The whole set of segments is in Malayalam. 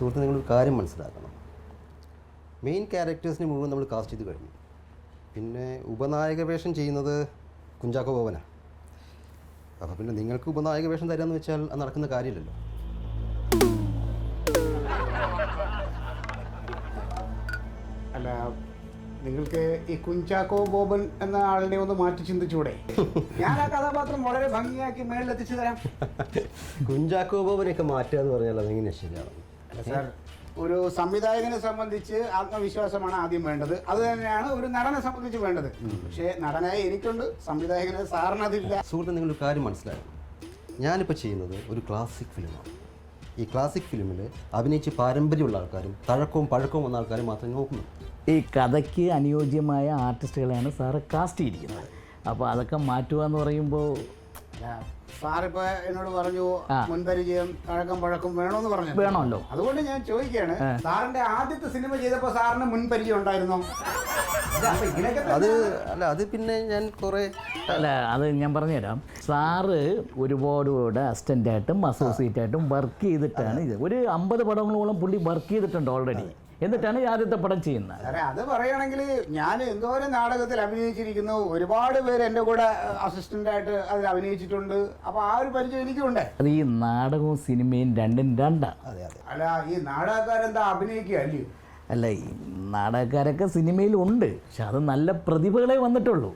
സുഹൃത്ത് നിങ്ങളൊരു കാര്യം മനസ്സിലാക്കണം. മെയിൻ ക്യാരക്ടേഴ്സിനെ മുഴുവൻ നമ്മൾ കാസ്റ്റ് ചെയ്ത് കഴിഞ്ഞു. പിന്നെ ഉപനായക വേഷം ചെയ്യുന്നത് കുഞ്ചാക്കോ ബോബനാണ്. അപ്പോൾ പിന്നെ നിങ്ങൾക്ക് ഉപനായക വേഷം തരാമെന്ന് വെച്ചാൽ അത് നടക്കുന്ന കാര്യമില്ലല്ലോ. അല്ല, നിങ്ങൾക്ക് ഈ കുഞ്ചാക്കോ ബോബൻ എന്ന ആളിനെ ഒന്ന് മാറ്റി ചിന്തിച്ചൂടെ? ഞാൻ ആ കഥാപാത്രം വളരെ ഭംഗിയാക്കി മേളിലെത്തിച്ചു തരാം. കുഞ്ചാക്കോ ബോബനെയൊക്കെ മാറ്റുക എന്ന് പറഞ്ഞാൽ അതെങ്ങനെ ശരിയാണ്? അല്ല സാർ, ഒരു സംവിധായകനെ സംബന്ധിച്ച് ആത്മവിശ്വാസമാണ് ആദ്യം വേണ്ടത്. അത് തന്നെയാണ് ഒരു നടനെ സംബന്ധിച്ച് വേണ്ടത്. പക്ഷേ നടനായി എനിക്കുണ്ട്, സംവിധായകന് സാറിനതില്ല. സുഹൃത്ത് നിങ്ങളൊരു കാര്യം മനസ്സിലാക്കണം. ഞാനിപ്പോൾ ചെയ്യുന്നത് ഒരു ക്ലാസിക് ഫിലിമാണ്. ഈ ക്ലാസിക് ഫിലിമിൽ അഭിനയിച്ച് പാരമ്പര്യമുള്ള ആൾക്കാരും തഴക്കവും പഴക്കവും വന്ന ആൾക്കാരും മാത്രമേ നോക്കുന്നു. ഈ കഥയ്ക്ക് അനുയോജ്യമായ ആർട്ടിസ്റ്റുകളെയാണ് സാറ് കാസ്റ്റ് ചെയ്തിരിക്കുന്നത്. അപ്പോൾ അതൊക്കെ മാറ്റുക എന്ന് പറയുമ്പോൾ സാറിപ്പോ എന്നോട് പറഞ്ഞു മുൻപരിചയം തഴക്കം പഴക്കം വേണമെന്ന് പറഞ്ഞു. വേണമല്ലോ. അതുകൊണ്ട് ഞാൻ ചോദിക്കുകയാണ്, സാറിന്റെ ആദ്യത്തെ സിനിമ ചെയ്തപ്പോ സാറിന് മുൻപരിചയം ഉണ്ടായിരുന്നോ? അത് പിന്നെ ഞാൻ കുറേ അത് ഞാൻ പറഞ്ഞുതരാം. സാറ് ഒരുപാട് അസിസ്റ്റൻ്റായിട്ടും അസോസിയേറ്റായിട്ടും വർക്ക് ചെയ്തിട്ടാണ് ഇത്. ഒരു 50 പടങ്ങളോളം പുള്ളി വർക്ക് ചെയ്തിട്ടുണ്ട് ഓൾറെഡി. എന്നിട്ടാണ് ഈ ആദ്യത്തെ പടം ചെയ്യുന്നത്. അതെ, അത് പറയുകയാണെങ്കിൽ ഞാൻ എന്തോരം നാടകത്തിൽ അഭിനയിച്ചിരിക്കുന്നു. ഒരുപാട് പേര് എൻ്റെ കൂടെ അസിസ്റ്റൻ്റായിട്ട് അതിൽ അഭിനയിച്ചിട്ടുണ്ട്. അപ്പോൾ ആ ഒരു പരിചയം എനിക്കുണ്ട്. അത് ഈ നാടകവും സിനിമയും രണ്ടും രണ്ടാണ്. അല്ല, ഈ നാടകക്കാരെന്താ അഭിനയിക്കുക അല്ലയോ? അല്ല, ഈ നാടകക്കാരൊക്കെ സിനിമയിലുണ്ട്, പക്ഷെ അത് നല്ല പ്രതിഭകളെ വന്നിട്ടുള്ളൂ.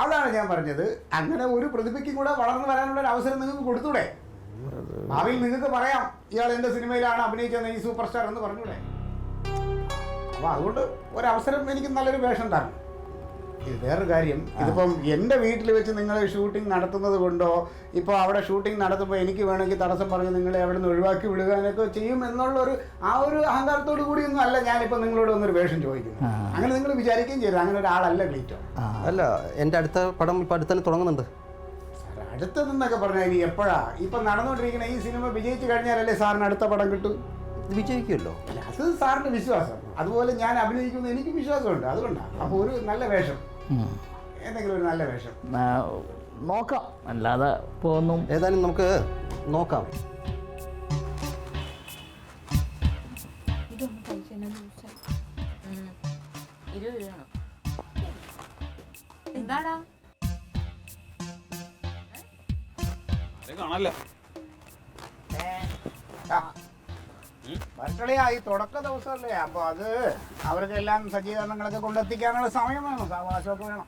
അതാണ് ഞാൻ പറഞ്ഞത്. അങ്ങനെ ഒരു പ്രതിഭയ്ക്കും കൂടെ വളർന്നു വരാനുള്ള ഒരു അവസരം നിങ്ങൾക്ക് കൊടുത്തൂടെ? ഭാവിയിൽ നിങ്ങൾക്ക് പറയാം, ഇയാൾ എൻ്റെ സിനിമയിലാണ് അഭിനയിച്ചത്, ഈ സൂപ്പർ സ്റ്റാർ എന്ന് പറഞ്ഞൂടെ? അപ്പോൾ അതുകൊണ്ട് ഒരവസരം എനിക്ക് നല്ലൊരു വേഷം തരണം. ഇത് വേറൊരു കാര്യം, ഇതിപ്പം എൻ്റെ വീട്ടിൽ വെച്ച് നിങ്ങൾ ഷൂട്ടിംഗ് നടത്തുന്നത് കൊണ്ടോ ഇപ്പോൾ അവിടെ ഷൂട്ടിംഗ് നടത്തുമ്പോൾ എനിക്ക് വേണമെങ്കിൽ തടസ്സം പറഞ്ഞ് നിങ്ങളെ അവിടെ നിന്ന് ഒഴിവാക്കി വിടുകാനൊക്കെ ചെയ്യും എന്നുള്ളൊരു ആ ഒരു അഹങ്കാരത്തോടു കൂടിയൊന്നും അല്ല ഞാനിപ്പോൾ നിങ്ങളോട് വന്നൊരു വേഷം ചോദിക്കുന്നത്. അങ്ങനെ നിങ്ങൾ വിചാരിക്കുകയും ചെയ്തു. അങ്ങനെ ഒരാളല്ല ക്ലീറ്റോ. അല്ല, എൻ്റെ അടുത്ത പടം ഇപ്പോൾ അടുത്ത് തന്നെ തുടങ്ങുന്നുണ്ട്. സാർ, അടുത്തതെന്നൊക്കെ പറഞ്ഞാൽ ഇനി എപ്പോഴാ? ഇപ്പം നടന്നുകൊണ്ടിരിക്കുന്ന ഈ സിനിമ വിജയിച്ചു കഴിഞ്ഞാലല്ലേ സാറിന് അടുത്ത പടം കിട്ടും? വിജയിക്കുമല്ലോ. അത് സാറിൻ്റെ വിശ്വാസം. അതുപോലെ ഞാൻ അഭിനയിക്കുന്നത് എനിക്ക് വിശ്വാസമുണ്ട്. അതുകൊണ്ടാണ്. അപ്പോൾ ഒരു നല്ല വേഷം, എന്തെങ്കിലും ഒരു നല്ല വേഷം നോക്കാം. അല്ലാതെ പോകുന്നു. ഏതായാലും നമുക്ക് നോക്കാം. എന്താടാ കാണല്ലോ ഈ തുടക്ക ദിവസമല്ലേ, അപ്പോൾ അത് അവർക്കെല്ലാം സജ്ജീകരണങ്ങളൊക്കെ കൊണ്ടെത്തിക്കാനുള്ള സമയം വേണം, സാവകാശമൊക്കെ വേണം.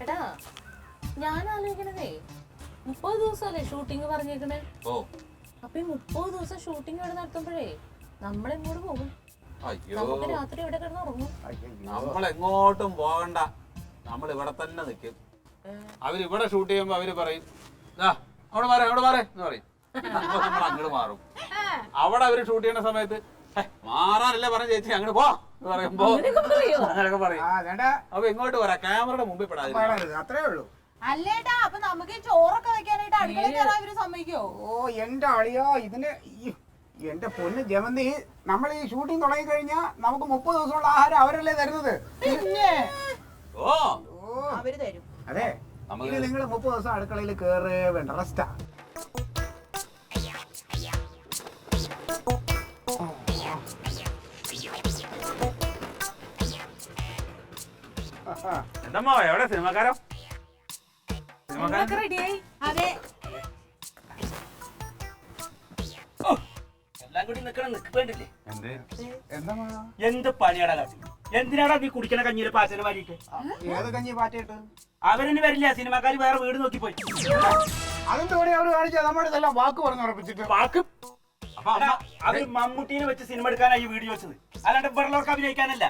എടാ, ഞാൻ ആലോചിക്കണതേ 30 ദിവസമല്ലേ ഷൂട്ടിങ് പറഞ്ഞേക്കണേ. അപ്പൊ ഈ 30 ദിവസം ഷൂട്ടിംഗ് ഇവിടെ നടത്തുമ്പോഴേ നമ്മളെങ്ങോട്ട് പോകും? നമുക്ക് രാത്രി ഇവിടെ കിടന്ന് ഉറങ്ങും. നമ്മളെങ്ങോട്ടും പോകണ്ട, നമ്മൾ ഇവിടെ തന്നെ നിൽക്കും. അവരിവിടെ ഷൂട്ട് ചെയ്യുമ്പോ അവര് പറയും അവിടെ മാറേ എന്ന് പറയും. നമ്മൾ അങ്ങോട്ട് മാറും. അവിടെ അവര് ഷൂട്ട് ചെയ്യുന്ന സമയത്ത് മാറാനല്ലേ പറഞ്ഞ ചേച്ചി അങ്ങോട്ട് പോ എന്ന് പറയുമ്പോ അങ്ങനെയൊക്കെ പറയും. അപ്പൊ ഇങ്ങോട്ട് പറയാം, ക്യാമറയുടെ മുമ്പിൽ പെടാതെ. അത്രേ ഉള്ളൂ. അല്ലേട്ടാ, അപ്പൊ നമുക്ക് ചോറൊക്കെ വെക്കാനായിട്ട് അടുക്കളയിൽ കയറാൻ അവര് സമ്മതിക്കോ? ഓ എന്റെ അളിയോ, ഇതിന് എന്റെ പൊന്ന് ജമന്തി, നമ്മൾ ഈ ഷൂട്ടിംഗ് തുടങ്ങി കഴിഞ്ഞാൽ നമുക്ക് 30 ദിവസമുള്ള ആഹാരം അവരല്ലേ തരുന്നത്. പിന്നെ അവര് തരും. അതെ, നിങ്ങൾ 30 ദിവസം അടുക്കളയിൽ കയറേ വേണ്ട, റെസ്റ്റാ. എന്തമ്മോ, എവിടെ സിനിമക്കാരോ? റെഡിയായി. അതെ, എല്ലാം കൂടി നിക്കണ്ടില്ലേ? എന്ത് പണിയാടാ കാട്ടി? എന്തിനാടാ നീ കുടിക്കണ കഞ്ഞിയില് പാച്ചല് വാരിയിട്ട്? ഏത് കഞ്ഞി പാറ്റിട്ട്? അവരെന്നെ വരില്ല, സിനിമാക്കാര് വേറെ വീട് നോക്കി പോയി. അതെന്തോടെ അവര് കാണിച്ചാൽ നമ്മുടെ ഇതെല്ലാം വാക്ക് പറഞ്ഞു ഉറപ്പിച്ചിട്ട്. വാക്ക് അവര് മമ്മൂട്ടീനെ വെച്ച് സിനിമ എടുക്കാനായി വീഡിയോ വെച്ചത്, അല്ലാണ്ട് വെള്ളവർക്ക് അഭിനയിക്കാനല്ല.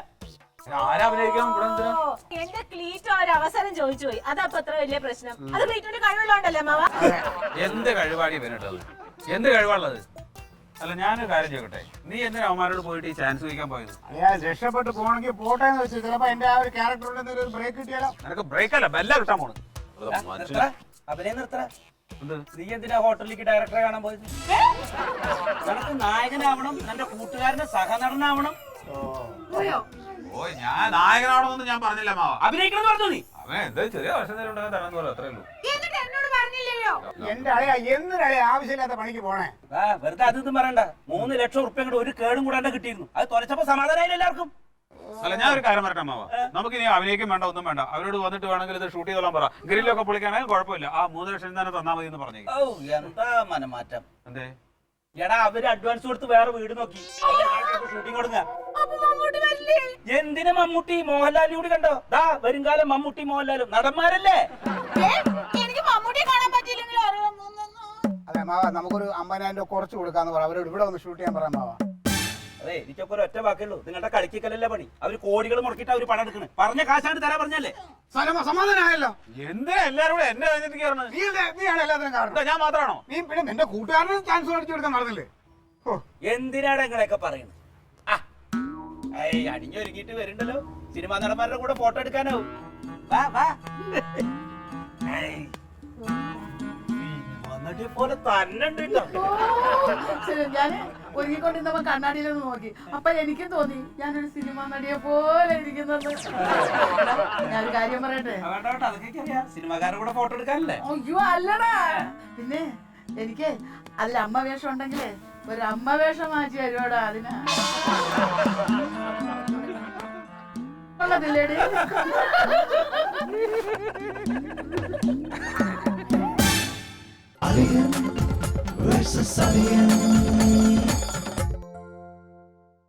എന്റെ ക്ലീറ്റോ ഒരു അവസരം ചോദിച്ചു പോയി, അതപ്പൊ അത്ര വലിയ പ്രശ്നം. അത് ക്ലീറ്റോന്റെ കഴിവുള്ളതുകൊണ്ടല്ലേ മാവ? എന്ത് കഴിവാടി പിന്നിട്ടത്? എന്ത് കഴിവാണുള്ളത്? അല്ല, ഞാനൊരു കാര്യം ചോദിക്കട്ടെ, നീ എന്തിനാ അവന്മാരോട് പോയിട്ട് ഈ ചാൻസ് ചോദിക്കാൻ പോയത്? രക്ഷപ്പെട്ട് പോകണമെങ്കിൽ പോട്ടെ എന്ന് വെച്ചാൽ ചിലപ്പോ എന്റെ ആ ഒരു ക്യാരക്ടറിന്റെ ഒരു ബ്രേക്ക് കിട്ടിയാലോ? നിനക്ക് ബ്രേക്ക് അല്ല, ബെല്ല കിട്ടാൻ പോണ്. അഭിനയം നിർത്തറ. നീ എന്തിനാ ഹോട്ടലിലേക്ക് ഡയറക്ടറെ കാണാൻ പോയത്? നിനക്ക് നായകനാവണം, നിന്റെ കൂട്ടുകാരന്റെ സഹനടനാവണം. ഓ, ഞാൻ നായകനാവണമെന്ന് ഞാൻ പറഞ്ഞില്ല മാവ. അഭിനയിക്കണം പറഞ്ഞു നീ. അവൻ എന്താ ചെറിയ വർഷം നേരം ഉണ്ടാകാൻ തരാന്ന് പോലെ, അത്രേ ഉള്ളൂ. എന്നോട് പറഞ്ഞില്ലല്ലോ. എന്റെ അളയാ എന്തിനളെ ആവശ്യമില്ലാത്ത പണിക്ക് പോണേ? വെറുതെ അത് ഇതും പറയണ്ട. 3 ലക്ഷം ഉറുപ്പ്യ കൊണ്ട് ഒരു കേടും കൂടാണ്ട് കിട്ടിയിരുന്നു. അത് തുലച്ചപ്പോ സമാധാനമായില്ല എല്ലാവർക്കും. അല്ല ഞാൻ ഒരു കാര്യം പറയട്ടെ അമ്മാവ, നമുക്ക് ഇനി അഭിനയിക്കും വേണ്ട, ഒന്നും വേണ്ട. അവരോട് വന്നിട്ട് വേണമെങ്കിൽ ഇത് ഷൂട്ട് ചെയ്തോളാൻ പറ. ഗ്രില്ലൊക്കെ പൊളിക്കാണെങ്കിൽ കുഴപ്പമില്ല. ആ 3 ലക്ഷം തന്നെ തന്നാ മതി എന്ന് പറഞ്ഞു. എന്താ മനമാറ്റം. എന്തേ? എടാ അവര് അഡ്വാൻസ് കൊടുത്ത് വേറെ വീട് നോക്കി ഷൂട്ടിംഗ് കൊടുങ്ങ. എന്തിനു മമ്മൂട്ടി മോഹൻലാലിനെ കൂടി കണ്ടോ? ദാ വരുംകാലം മമ്മൂട്ടി മോഹൻലാലും നടന്മാരല്ലേ? എനിക്ക് മമ്മൂട്ടിയെ കാണാൻ പറ്റിയില്ലെങ്കിൽ അതെ മാവ, നമുക്കൊരു 50,000 രൂപ കുറച്ച് കൊടുക്കാന്ന് പറ. അവരോട് ഇവിടെ ഒന്ന് ഷൂട്ട് ചെയ്യാൻ പറയാൻ മാവ. അതെ എനിക്കൊക്കെ ഒരു ഒറ്റ വാക്കുള്ളൂ, നിങ്ങളുടെ കളിക്കലല്ലേ പണി. അവര് കോടികൾ മുടക്കിട്ട് അവര് പണം എടുക്കണേ. പറഞ്ഞ കാശാണ് തരാൻ പറഞ്ഞല്ലേ? സമാധാനമായല്ലോ. എന്തിനാ എല്ലാരും കൂടെ എന്റെ കയറുന്നത്? നീയാണ് എല്ലാത്തിനും കാരണം. ഞാൻ മാത്രമാണോ? നീ പിന്നെ നിന്റെ കൂട്ടുകാരന് ചാൻസ് മേടിച്ചു കൊടുക്കാൻ നടന്നില്ലേ? എന്തിനാണ് ഇങ്ങനെയൊക്കെ പറയുന്നത്? അടിഞ്ഞൊരുങ്ങിട്ട് വരുന്നുണ്ടല്ലോ, സിനിമാ നടന്മാരുടെ കൂടെ ഫോട്ടോ എടുക്കാനാവും. വാ വാ. പോലെ തന്നെ ഞാൻ ഒരുങ്ങിക്കൊണ്ടിരുന്നപ്പോ കണ്ണാടിയിലൊന്ന് നോക്കി. അപ്പൊ എനിക്കും തോന്നി ഞാനൊരു സിനിമ നടിയെ പോലെ ഇരിക്കുന്നത്. ഞാനൊരു കാര്യം പറയട്ടെ. സിനിമാക്കാരുടെ കൂടെ ഫോട്ടോ എടുക്കാനല്ലേ? അയ്യോ അല്ലടാ, പിന്നെ എനിക്ക് അതിൽ അമ്മ വേഷം ഉണ്ടെങ്കിലേ ഒരു അമ്മ വേഷം മാറ്റി തരുവാടാ. അതിനാ ഉള്ളതില്ലേടി? Alien versus Alien.